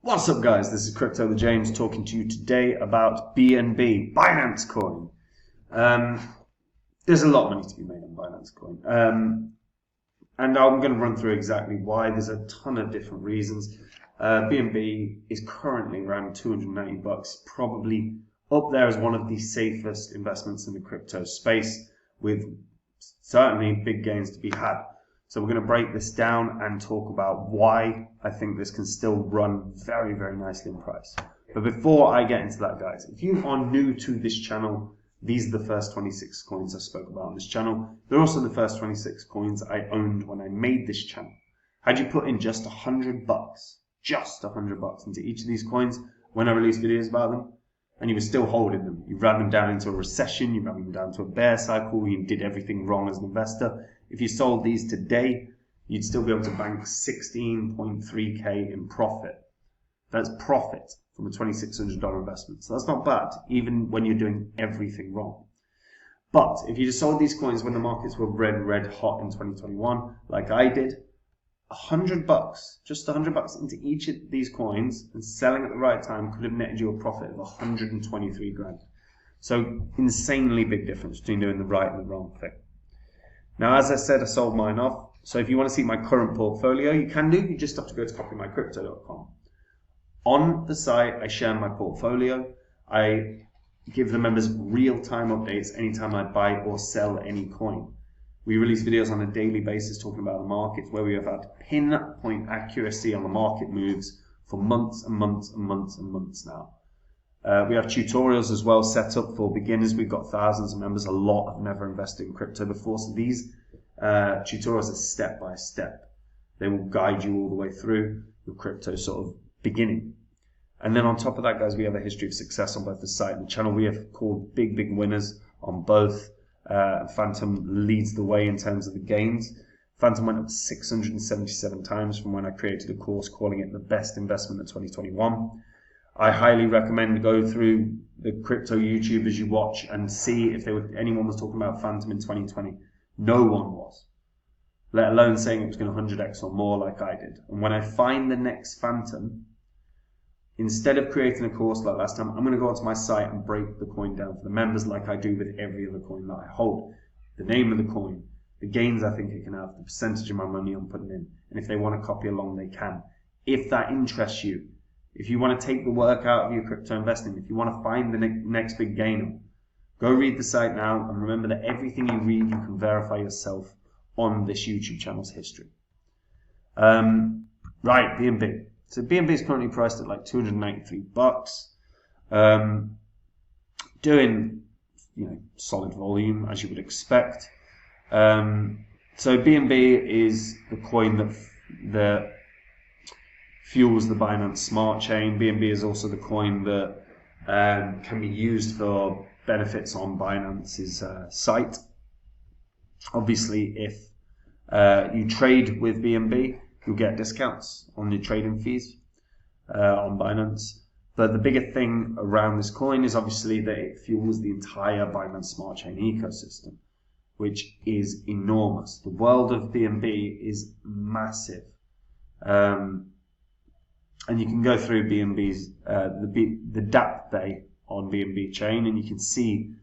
What's up, guys? This is Crypto the James talking to you today about BNB, Binance Coin. There's a lot of money to be made on Binance Coin. And I'm going to run through exactly why. There's a ton of different reasons. BNB is currently around $290, probably up there as one of the safest investments in the crypto space, with certainly big gains to be had. So we're going to break this down and talk about why I think this can still run very, very nicely in price. But before I get into that, guys, if you are new to this channel, these are the first 26 coins I spoke about on this channel. They're also the first 26 coins I owned when I made this channel. Had you put in just $100, just $100 into each of these coins when I released videos about them, and you were still holding them, you ran them down into a recession, you ran them down to a bear cycle, you did everything wrong as an investor. If you sold these today, you'd still be able to bank 16.3k in profit. That's profit from a $2,600 investment. So that's not bad, even when you're doing everything wrong. But if you just sold these coins when the markets were red hot in 2021, like I did, $100, just $100 into each of these coins and selling at the right time could have netted you a profit of 123 grand. So insanely big difference between doing the right and the wrong thing. Now, as I said, I sold mine off. So if you want to see my current portfolio, you can do. You just have to go to copymycrypto.com. On the site, I share my portfolio. I give the members real-time updates anytime I buy or sell any coin. We release videos on a daily basis talking about the markets, where we have had pinpoint accuracy on the market moves for months and months and months and months now. We have tutorials as well set up for beginners. We've got thousands of members. A lot have never invested in crypto before. So these tutorials are step by step. They will guide you all the way through your crypto sort of beginning. And then on top of that, guys, we have a history of success on both the site and the channel. We have called big winners on both. Phantom leads the way in terms of the gains. Phantom went up 677 times from when I created a course calling it the best investment of 2021. I highly recommend go through the crypto YouTubers you watch and see if anyone was talking about Phantom in 2020. No one was, let alone saying it was going to 100x or more like I did. And when I find the next Phantom, instead of creating a course like last time, I'm going to go onto my site and break the coin down for the members like I do with every other coin that I hold. The name of the coin, the gains I think it can have, the percentage of my money I'm putting in, and if they want to copy along, they can. If that interests you, if you want to take the work out of your crypto investing, if you want to find the next big gainer, go read the site now, and remember that everything you read, you can verify yourself on this YouTube channel's history. Right, BNB. So BNB is currently priced at like $293, doing solid volume as you would expect. So BNB is the coin that fuels the Binance Smart Chain. BNB is also the coin that can be used for benefits on Binance's site. Obviously, if you trade with BNB, you'll get discounts on your trading fees on Binance. But the bigger thing around this coin is obviously that it fuels the entire Binance Smart Chain ecosystem, which is enormous. The world of BNB is massive. And you can go through BNB's the DApp Bay on BNB chain, and you can see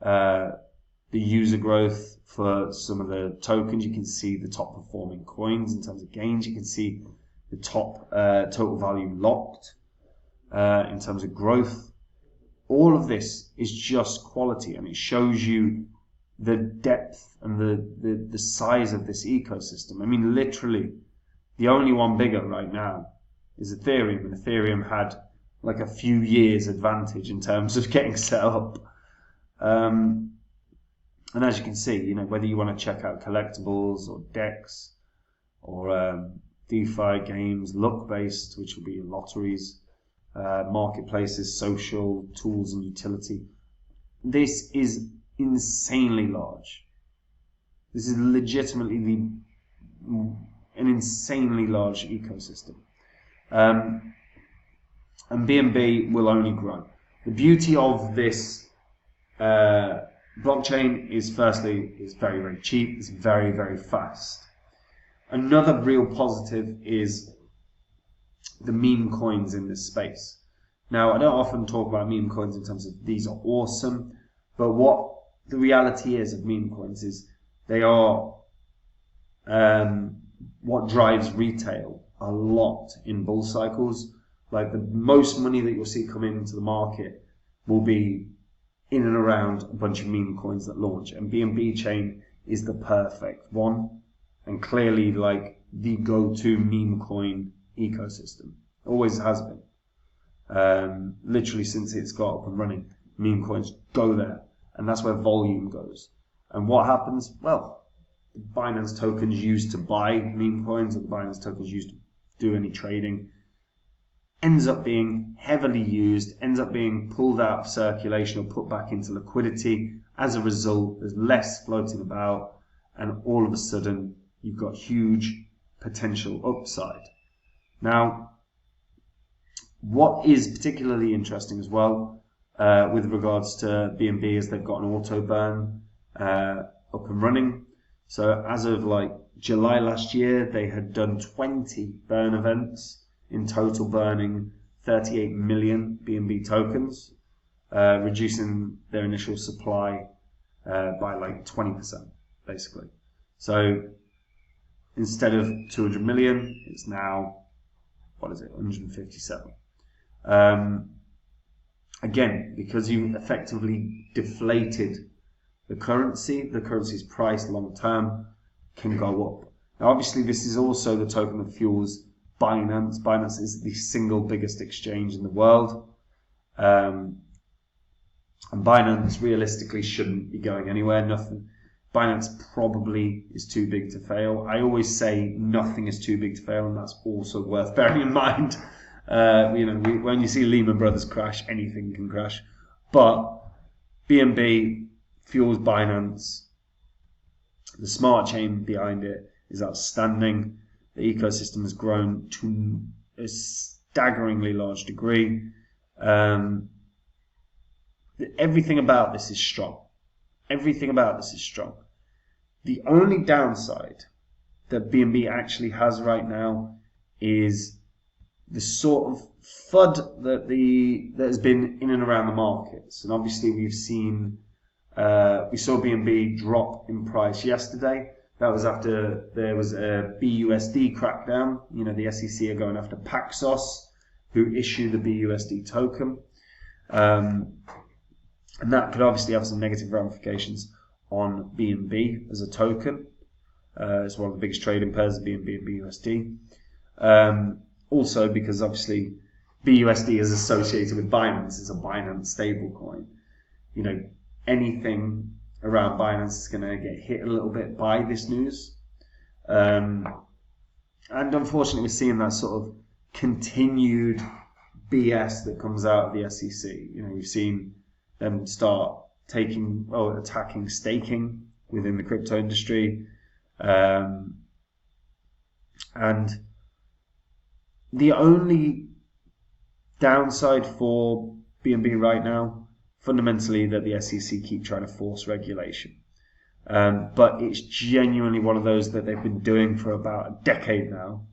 the user growth for some of the tokens. You can see the top performing coins in terms of gains. You can see the top total value locked in terms of growth. All of this is just quality, and it shows you the depth and the size of this ecosystem. I mean, literally, the only one bigger right now is Ethereum, and Ethereum had like a few years advantage in terms of getting set up. And as you can see, whether you want to check out collectibles or DEX or DeFi games, luck-based, which will be lotteries, marketplaces, social, tools and utility, this is insanely large. This is legitimately an insanely large ecosystem. And BNB will only grow. The beauty of this blockchain is, firstly, it's very, very cheap. It's very, very fast. Another real positive is the meme coins in this space. Now, I don't often talk about meme coins in terms of these are awesome, but what the reality is of meme coins is they are what drives retail a lot in bull cycles. Like, the most money that you'll see come into the market will be in and around a bunch of meme coins that launch, and BNB chain is the perfect one, and clearly like the go-to meme coin ecosystem. Always has been. Literally since it's got up and running, meme coins go there, and that's where volume goes. And what happens? Well, the Binance tokens used to buy meme coins, or the Binance tokens used to do any trading, ends up being heavily used, ends up being pulled out of circulation or put back into liquidity. As a result, there's less floating about, and all of a sudden you've got huge potential upside. Now, what is particularly interesting as well with regards to BNB is they've got an auto burn up and running. So as of like July last year, they had done 20 burn events, in total burning 38 million BNB tokens, reducing their initial supply by like 20%, basically. So instead of 200 million, it's now, 157. Again, because you effectively deflated the currency's price long term can go up. Now, obviously, this is also the token that fuels Binance. Binance is the single biggest exchange in the world. And Binance realistically shouldn't be going anywhere. Binance probably is too big to fail. I always say nothing is too big to fail, and that's also worth bearing in mind. When you see Lehman Brothers crash, anything can crash. But BNB fuels Binance. The smart chain behind it is outstanding. The ecosystem has grown to a staggeringly large degree. Everything about this is strong. Everything about this is strong. The only downside that BNB actually has right now is the sort of FUD that has been in and around the markets. And obviously we saw BNB drop in price yesterday. That was after there was a BUSD crackdown. The SEC are going after Paxos, who issue the BUSD token. And that could obviously have some negative ramifications on BNB as a token. It's one of the biggest trading pairs of BNB and BUSD. Also because obviously BUSD is associated with Binance. It's a Binance stablecoin. Anything around Binance is going to get hit a little bit by this news. And unfortunately, we're seeing that sort of continued BS that comes out of the SEC. We've seen them start attacking staking within the crypto industry. And the only downside for BNB right now, fundamentally, that the SEC keep trying to force regulation. But it's genuinely one of those that they've been doing for about a decade now.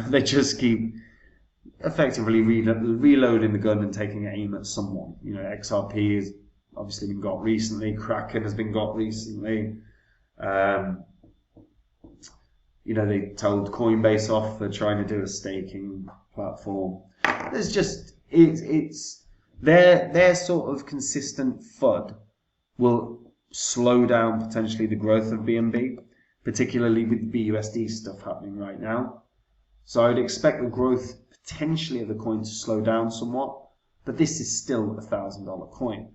They just keep effectively reloading the gun and taking aim at someone. XRP has obviously been got recently. Kraken has been got recently. They told Coinbase off for trying to do a staking platform. There's just it's their sort of consistent FUD will slow down potentially the growth of BNB, particularly with the BUSD stuff happening right now. So I'd expect the growth potentially of the coin to slow down somewhat, but this is still a $1,000 coin.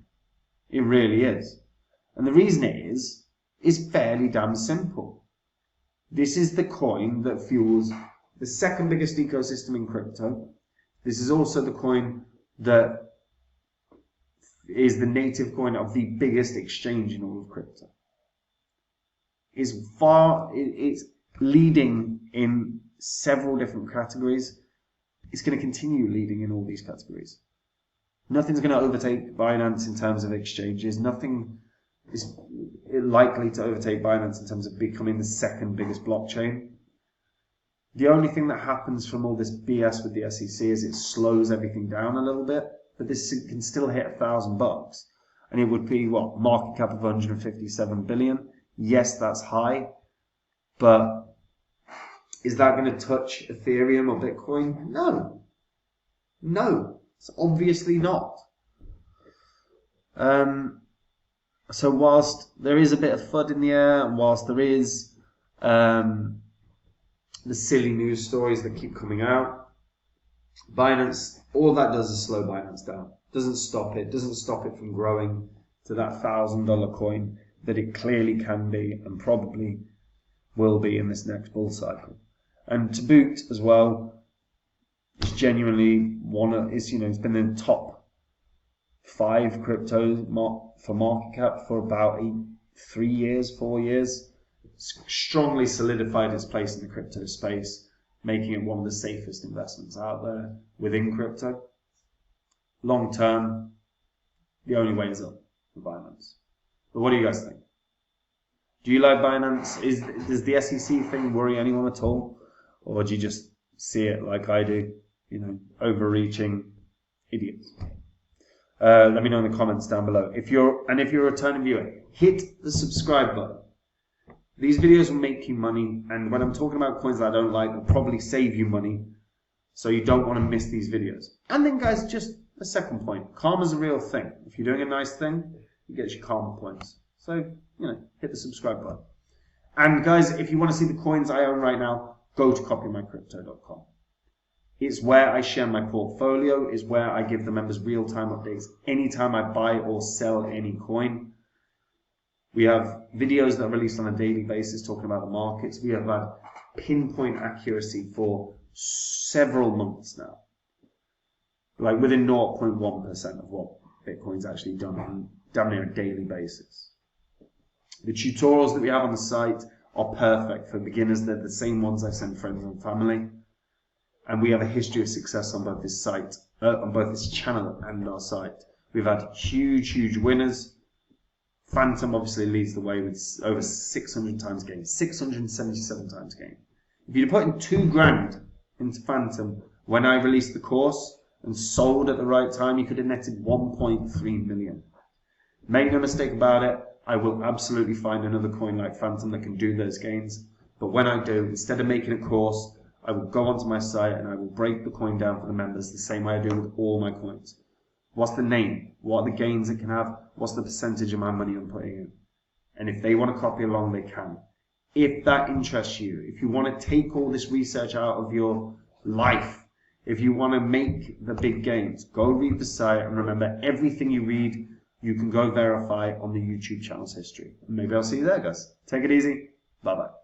It really is. And the reason it is fairly damn simple. This is the coin that fuels the second biggest ecosystem in crypto. This is also the coin that is the native coin of the biggest exchange in all of crypto. It's leading in several different categories. It's going to continue leading in all these categories. Nothing's going to overtake Binance in terms of exchanges. Nothing is likely to overtake Binance in terms of becoming the second biggest blockchain. The only thing that happens from all this BS with the SEC is it slows everything down a little bit, but this can still hit $1,000, and it would be what, market cap of 157 billion. Yes, that's high, but is that going to touch Ethereum or Bitcoin? No. No, it's obviously not. So whilst there is a bit of FUD in the air, and whilst there is the silly news stories that keep coming out, Binance, all that does is slow Binance down. Doesn't stop it from growing to that $1,000 coin that it clearly can be and probably will be in this next bull cycle. And to boot as well, it's genuinely it's been in the top 5 cryptos for market cap for about 4 years. It's strongly solidified its place in the crypto space, making it one of the safest investments out there within crypto. Long term, the only way is up for Binance. But what do you guys think? Do you like Binance? Does the SEC thing worry anyone at all? Or do you just see it like I do, overreaching idiots? Let me know in the comments down below. If you're a returning viewer, hit the subscribe button. These videos will make you money, and when I'm talking about coins that I don't like, they'll probably save you money, so you don't want to miss these videos. And then guys, just a second point, karma's a real thing. If you're doing a nice thing, you get your karma points. So, hit the subscribe button. And guys, if you want to see the coins I own right now, go to copymycrypto.com. It's where I share my portfolio, it's where I give the members real-time updates anytime I buy or sell any coin. We have videos that are released on a daily basis talking about the markets. We have had pinpoint accuracy for several months now. Like within 0.1% of what Bitcoin's actually done on damn near a daily basis. The tutorials that we have on the site are perfect for beginners. They're the same ones I send friends and family. And we have a history of success on both this site, on both this channel and our site. We've had huge winners. Phantom obviously leads the way with over 600 times gain, 677 times gain. If you'd put in 2 grand into Phantom when I released the course and sold at the right time, you could have netted 1.3 million. Make no mistake about it, I will absolutely find another coin like Phantom that can do those gains. But when I do, instead of making a course, I will go onto my site and I will break the coin down for the members the same way I do with all my coins. What's the name? What are the gains it can have? What's the percentage of my money I'm putting in? And if they want to copy along, they can. If that interests you, if you want to take all this research out of your life, if you want to make the big gains, go read the site, and remember, everything you read, you can go verify on the YouTube channel's history. And maybe I'll see you there, guys. Take it easy. Bye-bye.